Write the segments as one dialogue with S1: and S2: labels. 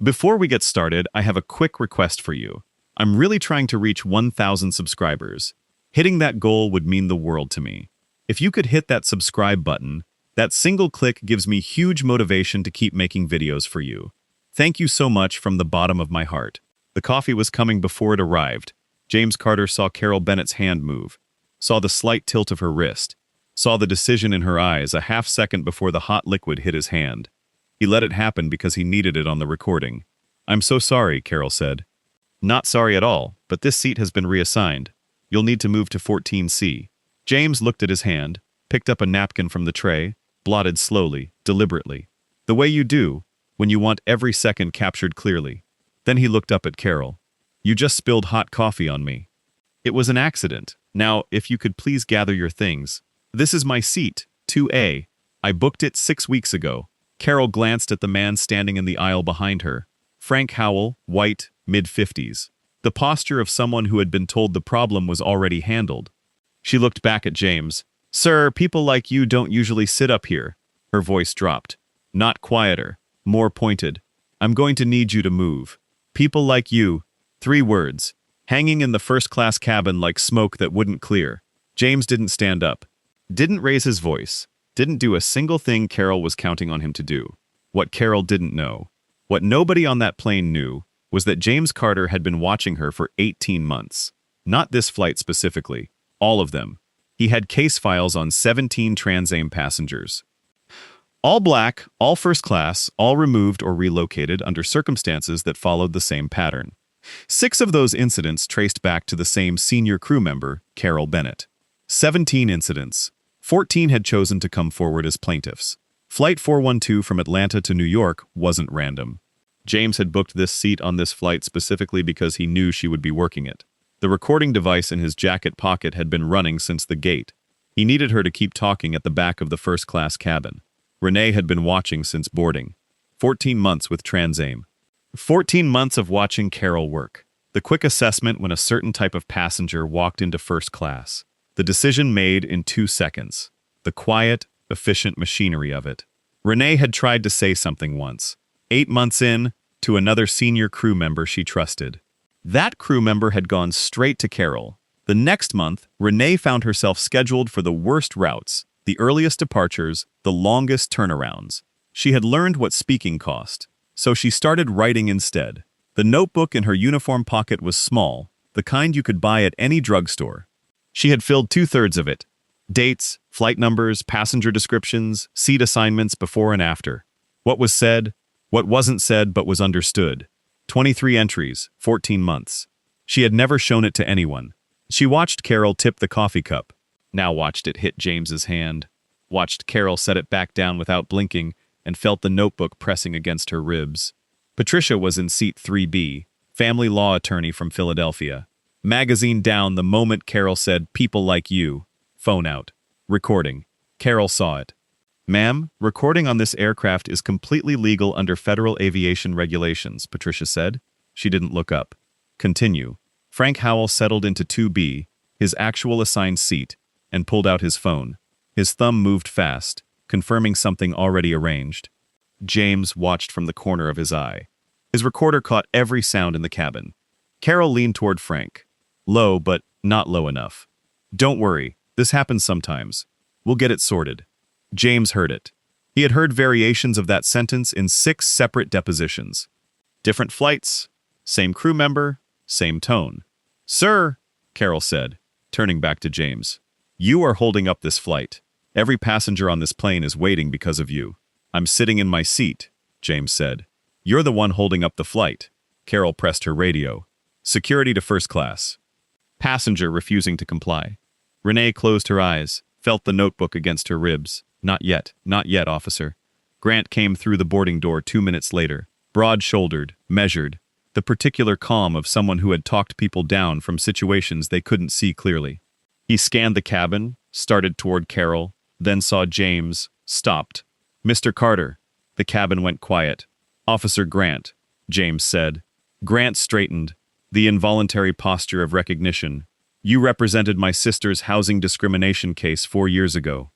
S1: Before we get started, I have a quick request for you. I'm really trying to reach 1,000 subscribers. Hitting that goal would mean the world to me. If you could hit that subscribe button, that single click gives me huge motivation to keep making videos for you. Thank you so much from the bottom of my heart. The coffee was coming before it arrived. James Carter saw Carol Bennett's hand move, saw the slight tilt of her wrist, saw the decision in her eyes a half second before the hot liquid hit his hand. He let it happen because he needed it on the recording. "I'm so sorry," Carol said. "Not sorry at all, but this seat has been reassigned. You'll need to move to 14C. James looked at his hand, picked up a napkin from the tray, blotted slowly, deliberately. The way you do, when you want every second captured clearly. Then he looked up at Carol. "You just spilled hot coffee on me." "It was an accident. Now, if you could please gather your things. This is my seat, 2A. I booked it 6 weeks ago." Carol glanced at the man standing in the aisle behind her. Frank Howell, white, mid-50s. The posture of someone who had been told the problem was already handled. She looked back at James. "Sir, people like you don't usually sit up here." Her voice dropped. Not quieter, more pointed. "I'm going to need you to move. People like you." 3 words, hanging in the first-class cabin like smoke that wouldn't clear. James didn't stand up. Didn't raise his voice. Didn't do a single thing Carol was counting on him to do. What Carol didn't know, what nobody on that plane knew, was that James Carter had been watching her for 18 months. Not this flight specifically, all of them. He had case files on 17 Trans-Am passengers. All black, all first class, all removed or relocated under circumstances that followed the same pattern. 6 of those incidents traced back to the same senior crew member, Carol Bennett. 17 incidents. 14 had chosen to come forward as plaintiffs. Flight 412 from Atlanta to New York wasn't random. James had booked this seat on this flight specifically because he knew she would be working it. The recording device in his jacket pocket had been running since the gate. He needed her to keep talking at the back of the first-class cabin. Renee had been watching since boarding. 14 months with Trans-Am. 14 months of watching Carol work. The quick assessment when a certain type of passenger walked into first class. The decision made in 2 seconds. The quiet, efficient machinery of it. Renee had tried to say something once. 8 months in, to another senior crew member she trusted. That crew member had gone straight to Carol. The next month, Renee found herself scheduled for the worst routes, the earliest departures, the longest turnarounds. She had learned what speaking cost, so she started writing instead. The notebook in her uniform pocket was small, the kind you could buy at any drugstore. She had filled 2/3 of it. Dates, flight numbers, passenger descriptions, seat assignments before and after. What was said, what wasn't said but was understood. 23 entries, 14 months. She had never shown it to anyone. She watched Carol tip the coffee cup. Now watched it hit James's hand. Watched Carol set it back down without blinking and felt the notebook pressing against her ribs. Patricia was in seat 3B, family law attorney from Philadelphia. Magazine down the moment Carol said, "People like you." Phone out. Recording. Carol saw it. "Ma'am, recording on this aircraft is completely legal under federal aviation regulations," Patricia said. She didn't look up. Continue. Frank Howell settled into 2B, his actual assigned seat, and pulled out his phone. His thumb moved fast, confirming something already arranged. James watched from the corner of his eye. His recorder caught every sound in the cabin. Carol leaned toward Frank. Low, but not low enough. "Don't worry, this happens sometimes. We'll get it sorted." James heard it. He had heard variations of that sentence in 6 separate depositions. Different flights, same crew member, same tone. "Sir," Carol said, turning back to James, "you are holding up this flight. Every passenger on this plane is waiting because of you." "I'm sitting in my seat," James said. "You're the one holding up the flight." Carol pressed her radio. "Security to first class." Passenger refusing to comply. Renee closed her eyes, felt the notebook against her ribs. Not yet, officer." Grant came through the boarding door 2 minutes later, broad-shouldered, measured, the particular calm of someone who had talked people down from situations they couldn't see clearly. He scanned the cabin, started toward Carol, then saw James, stopped. "Mr. Carter." The cabin went quiet. "Officer Grant," James said. Grant straightened, the involuntary posture of recognition. "You represented my sister's housing discrimination case 4 years ago."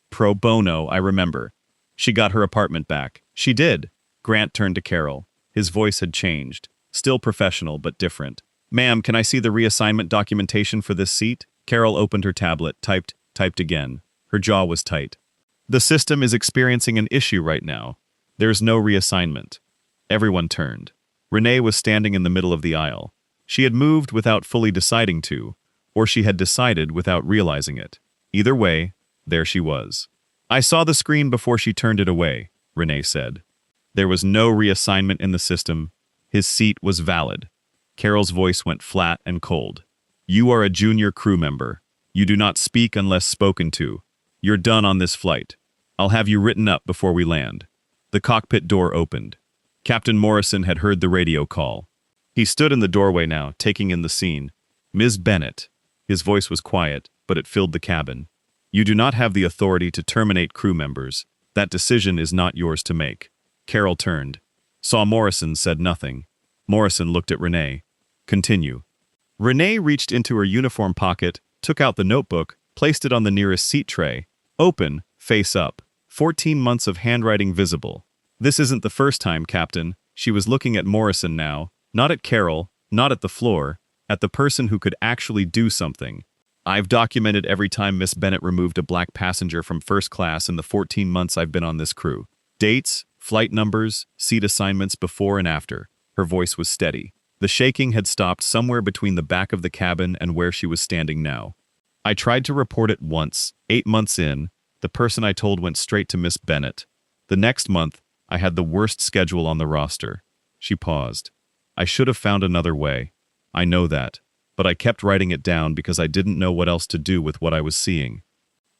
S1: "Pro bono, I remember. She got her apartment back." "She did." Grant turned to Carol. His voice had changed. Still professional, but different. "Ma'am, can I see the reassignment documentation for this seat?" Carol opened her tablet, typed again. Her jaw was tight. "The system is experiencing an issue right now. There's no reassignment." Everyone turned. Renee was standing in the middle of the aisle. She had moved without fully deciding to, or she had decided without realizing it. Either way, there she was. "I saw the screen before she turned it away," Renee said. There was no reassignment in the system. His seat was valid. Carol's voice went flat and cold. "You are a junior crew member. You do not speak unless spoken to. You're done on this flight. I'll have you written up before we land." The cockpit door opened. Captain Morrison had heard the radio call. He stood in the doorway now, taking in the scene. "Ms. Bennett." His voice was quiet, but it filled the cabin. "You do not have the authority to terminate crew members. That decision is not yours to make." Carol turned. Saw Morrison, said nothing. Morrison looked at Renee. "Continue." Renee reached into her uniform pocket, took out the notebook, placed it on the nearest seat tray. Open, face up. 14 months of handwriting visible. "This isn't the first time, Captain." She was looking at Morrison now, not at Carol, not at the floor, at the person who could actually do something. "I've documented every time Miss Bennett removed a black passenger from first class in the 14 months I've been on this crew. Dates, flight numbers, seat assignments before and after." Her voice was steady. The shaking had stopped somewhere between the back of the cabin and where she was standing now. "I tried to report it once, 8 months in. The person I told went straight to Miss Bennett. The next month, I had the worst schedule on the roster." She paused. "I should have found another way. I know that. But I kept writing it down because I didn't know what else to do with what I was seeing."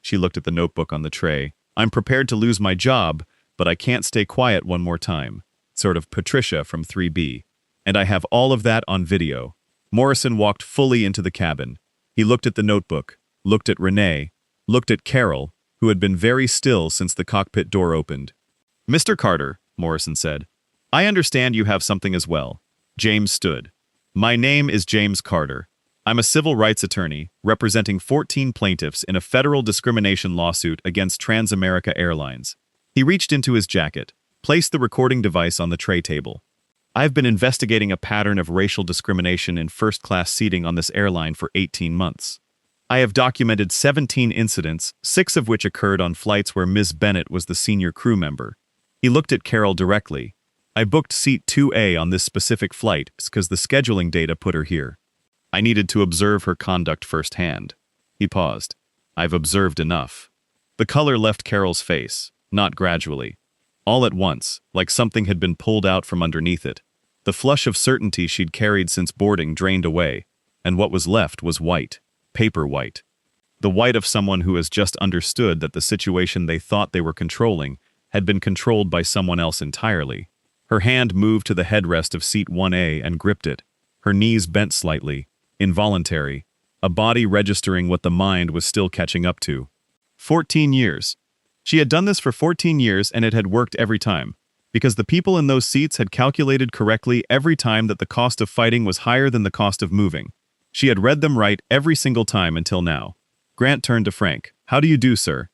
S1: She looked at the notebook on the tray. "I'm prepared to lose my job, but I can't stay quiet one more time. Sort of Patricia from 3B. And I have all of that on video." Morrison walked fully into the cabin. He looked at the notebook, looked at Renee, looked at Carol, who had been very still since the cockpit door opened. "Mr. Carter," Morrison said, "I understand you have something as well." James stood. "My name is James Carter. I'm a civil rights attorney representing 14 plaintiffs in a federal discrimination lawsuit against Transamerica Airlines." He reached into his jacket, placed the recording device on the tray table. "I've been investigating a pattern of racial discrimination in first-class seating on this airline for 18 months. I have documented 17 incidents, 6 of which occurred on flights where Ms. Bennett was the senior crew member." He looked at Carol directly. "I booked seat 2A on this specific flight because the scheduling data put her here. I needed to observe her conduct firsthand." He paused. "I've observed enough." The color left Carol's face, not gradually. All at once, like something had been pulled out from underneath it. The flush of certainty she'd carried since boarding drained away, and what was left was white, paper white. The white of someone who has just understood that the situation they thought they were controlling had been controlled by someone else entirely. Her hand moved to the headrest of seat 1A and gripped it. Her knees bent slightly, involuntary, a body registering what the mind was still catching up to. 14 years. She had done this for 14 years and it had worked every time, because the people in those seats had calculated correctly every time that the cost of fighting was higher than the cost of moving. She had read them right every single time until now. Grant turned to Frank. "How do you do, sir?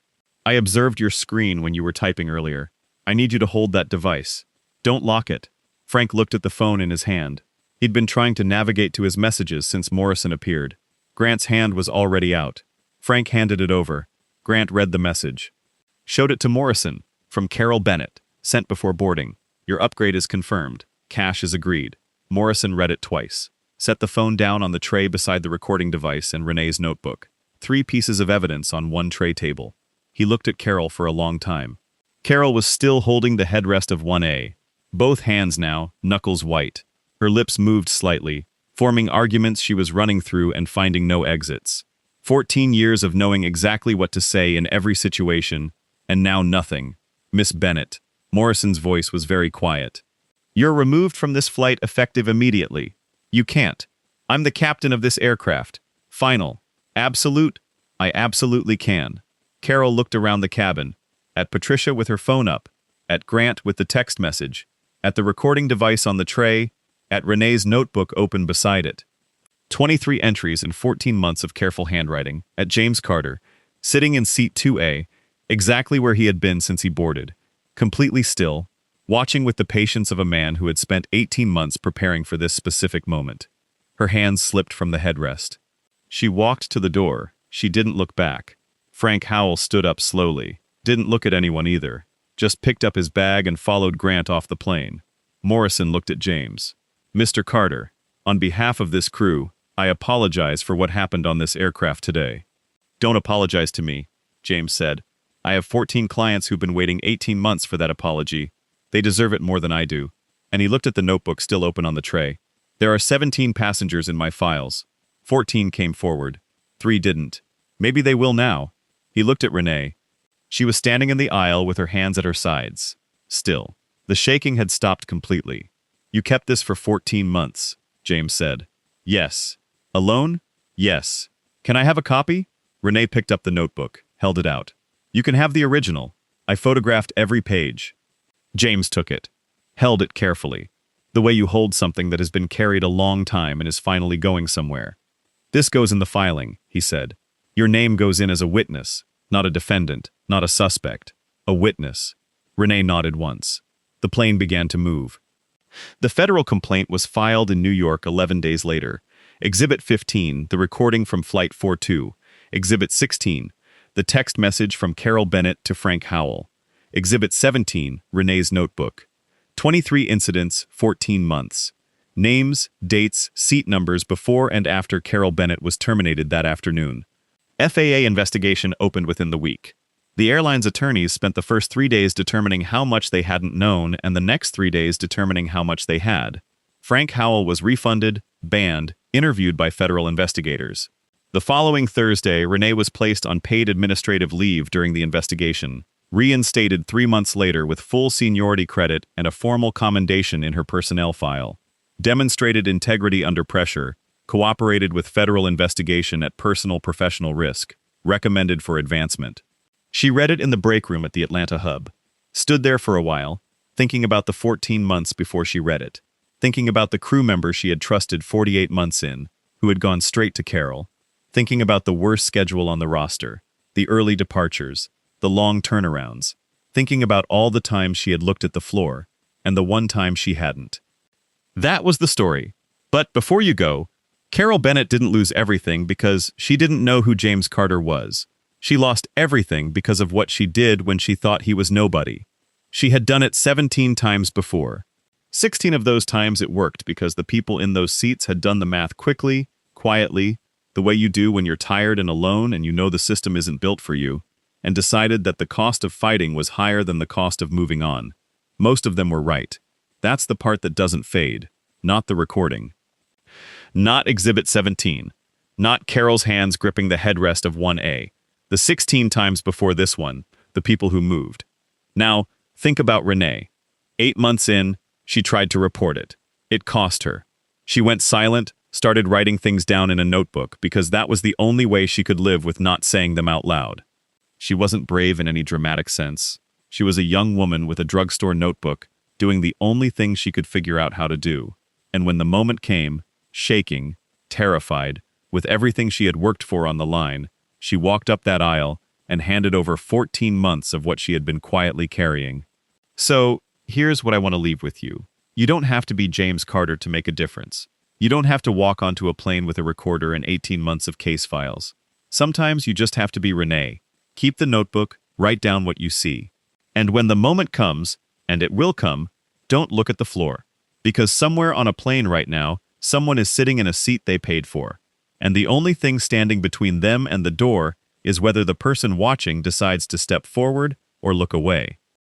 S1: I observed your screen when you were typing earlier. I need you to hold that device. Don't lock it." Frank looked at the phone in his hand. He'd been trying to navigate to his messages since Morrison appeared. Grant's hand was already out. Frank handed it over. Grant read the message. "Showed it to Morrison, from Carol Bennett, sent before boarding. Your upgrade is confirmed. Cash is agreed." Morrison read it twice. Set the phone down on the tray beside the recording device and Renee's notebook. 3 pieces of evidence on one tray table. He looked at Carol for a long time. Carol was still holding the headrest of 1A. Both hands now, knuckles white. Her lips moved slightly, forming arguments she was running through and finding no exits. 14 years of knowing exactly what to say in every situation, and now nothing. "Miss Bennett." Morrison's voice was very quiet. "You're removed from this flight effective immediately. You can't. I'm the captain of this aircraft. Final. Absolute. I absolutely can." Carol looked around the cabin, at Patricia with her phone up, at Grant with the text message, at the recording device on the tray, at Renee's notebook open beside it. 23 entries in 14 months of careful handwriting, at James Carter, sitting in seat 2A, exactly where he had been since he boarded, completely still, watching with the patience of a man who had spent 18 months preparing for this specific moment. Her hands slipped from the headrest. She walked to the door. She didn't look back. Frank Howell stood up slowly, didn't look at anyone either, just picked up his bag and followed Grant off the plane. Morrison looked at James. "Mr. Carter, on behalf of this crew, I apologize for what happened on this aircraft today." "Don't apologize to me," James said. "I have 14 clients who've been waiting 18 months for that apology. They deserve it more than I do." And he looked at the notebook still open on the tray. "There are 17 passengers in my files. 14 came forward. 3 didn't. Maybe they will now." He looked at Renee. She was standing in the aisle with her hands at her sides. Still. The shaking had stopped completely. "You kept this for 14 months, James said. "Yes." "Alone?" "Yes." "Can I have a copy?" Renee picked up the notebook, held it out. "You can have the original. I photographed every page." James took it, held it carefully, the way you hold something that has been carried a long time and is finally going somewhere. "This goes in the filing," he said. "Your name goes in as a witness, not a defendant, not a suspect. A witness." Renee nodded once. The plane began to move. The federal complaint was filed in New York 11 days later. Exhibit 15, the recording from Flight 42. Exhibit 16, the text message from Carol Bennett to Frank Howell. Exhibit 17, Renee's notebook. 23 incidents, 14 months. Names, dates, seat numbers before and after Carol Bennett was terminated that afternoon. FAA investigation opened within the week. The airline's attorneys spent the first 3 days determining how much they hadn't known and the next 3 days determining how much they had. Frank Howell was refunded, banned, interviewed by federal investigators. The following Thursday, Renee was placed on paid administrative leave during the investigation, reinstated 3 months later with full seniority credit and a formal commendation in her personnel file. Demonstrated integrity under pressure, cooperated with federal investigation at personal professional risk, recommended for advancement. She read it in the break room at the Atlanta hub, stood there for a while, thinking about the 14 months before she read it, thinking about the crew member she had trusted 48 months in, who had gone straight to Carol, thinking about the worst schedule on the roster, the early departures, the long turnarounds, thinking about all the times she had looked at the floor, and the one time she hadn't. That was the story. But before you go, Carol Bennett didn't lose everything because she didn't know who James Carter was. She lost everything because of what she did when she thought he was nobody. She had done it 17 times before. 16 of those times it worked because the people in those seats had done the math quickly, quietly, the way you do when you're tired and alone and you know the system isn't built for you, and decided that the cost of fighting was higher than the cost of moving on. Most of them were right. That's the part that doesn't fade, not the recording. Not Exhibit 17. Not Carol's hands gripping the headrest of 1A. The 16 times before this one, the people who moved. Now, think about Renee. 8 months in, she tried to report it. It cost her. She went silent, started writing things down in a notebook because that was the only way she could live with not saying them out loud. She wasn't brave in any dramatic sense. She was a young woman with a drugstore notebook, doing the only thing she could figure out how to do. And when the moment came, shaking, terrified, with everything she had worked for on the line, she walked up that aisle and handed over 14 months of what she had been quietly carrying. So, here's what I want to leave with you. You don't have to be James Carter to make a difference. You don't have to walk onto a plane with a recorder and 18 months of case files. Sometimes you just have to be Renee. Keep the notebook, write down what you see. And when the moment comes, and it will come, don't look at the floor. Because somewhere on a plane right now, someone is sitting in a seat they paid for. And the only thing standing between them and the door is whether the person watching decides to step forward or look away.